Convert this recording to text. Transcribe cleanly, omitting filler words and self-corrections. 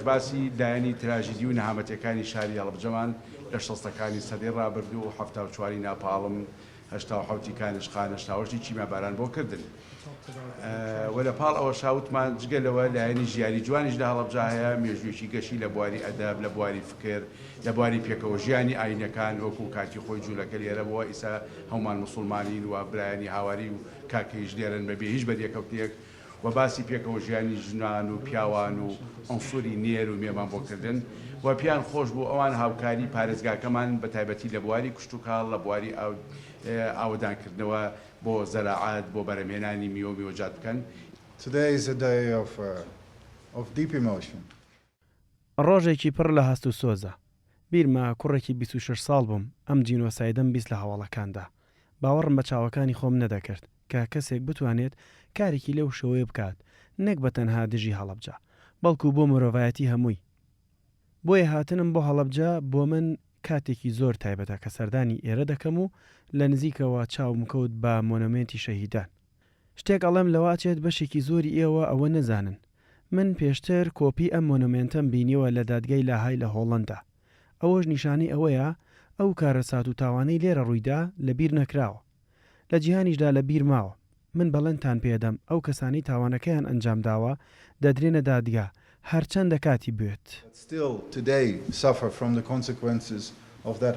باسی لایەنی تراژیدی و نەهامەتیەکانی شاری هەڵبجەمان لە 60ەکانی سەدەی ڕابردوو و 74 ناپاڵم 87 کانشخان 88 چیمەباران بۆ کردن. و لە پاڵ ئەوە شاوتمان جگەلەوە لایەنی ژیانی جوانیش لە هەڵەبجا هەیە مێژوێکی گەشی لە بواری ئەدەب لە بواری فکر لە بواری پێکەوە ژیانی ئاینەکان وەکو کاتی خۆی جوولەکە لێرە بووە ئیسا هەمومان مسلمانین و برایانی هاواری و کاکەیش لێرن بەبێ هیچ بەریەکەوتێک و باسی پێکەوە ژیانی ژنان و پیاوان و ئەنسوری نێر و مێمان بۆکردن و پیان خۆش بوو ئەوان هاوکاری پارێزگاکەمان بە تایبەتی لە بواری کشت و کاڵ لە بواری ئاودانکردنەوە بۆ زەراعات بۆ بەرەمهێنانی میوە میوەجات بکەن. Today is a day of deep emotion. ڕۆژێکی پڕ لە هەست و سۆزە. بیرمە کوڕێکی 26 ساڵ بووم ئەم جینۆسایدەم بیست لە هەواڵەکاندا. باوەڕم بە چاوەکانی خۆم نەدەکرد کە کەسێک بتوانێت کارێکی لەو شەوەیە بکات نەک بە تەنها دژی هەڵەبجە بەڵکو بۆ مرۆڤایەتی هەمووی. بۆیە هاتنم بۆ هەڵەبجە بۆ من کاتێکی زۆر تایبەتە کە سەردانی ئێرە دەکەم و لە نزیکەوە چاوم کەوت بە مۆنومێنتی شەهیدان. شتێک ئەڵێم لەواچێت بەشێکی زۆری ئێوە ئەوە نەزانن. من پێشتر کۆپی ئەم مۆنومێنتەم بینیوە لە دادگای لاهای لە هۆڵەندا. ئەوەش نیشانی ئەوەیە ئەو کارە سات و تاوانەی لێرە ڕوویدا لە بیر نەکراوە. لە جیهانیشدا لە بیر ماوە. من بەڵێنتان پێدەم ئەو کەسانی تاوانەکەیان ئەنجام داوە دەدرێنە دادگا هەرچەندە کاتی بێت. Still today suffer from the consequences of that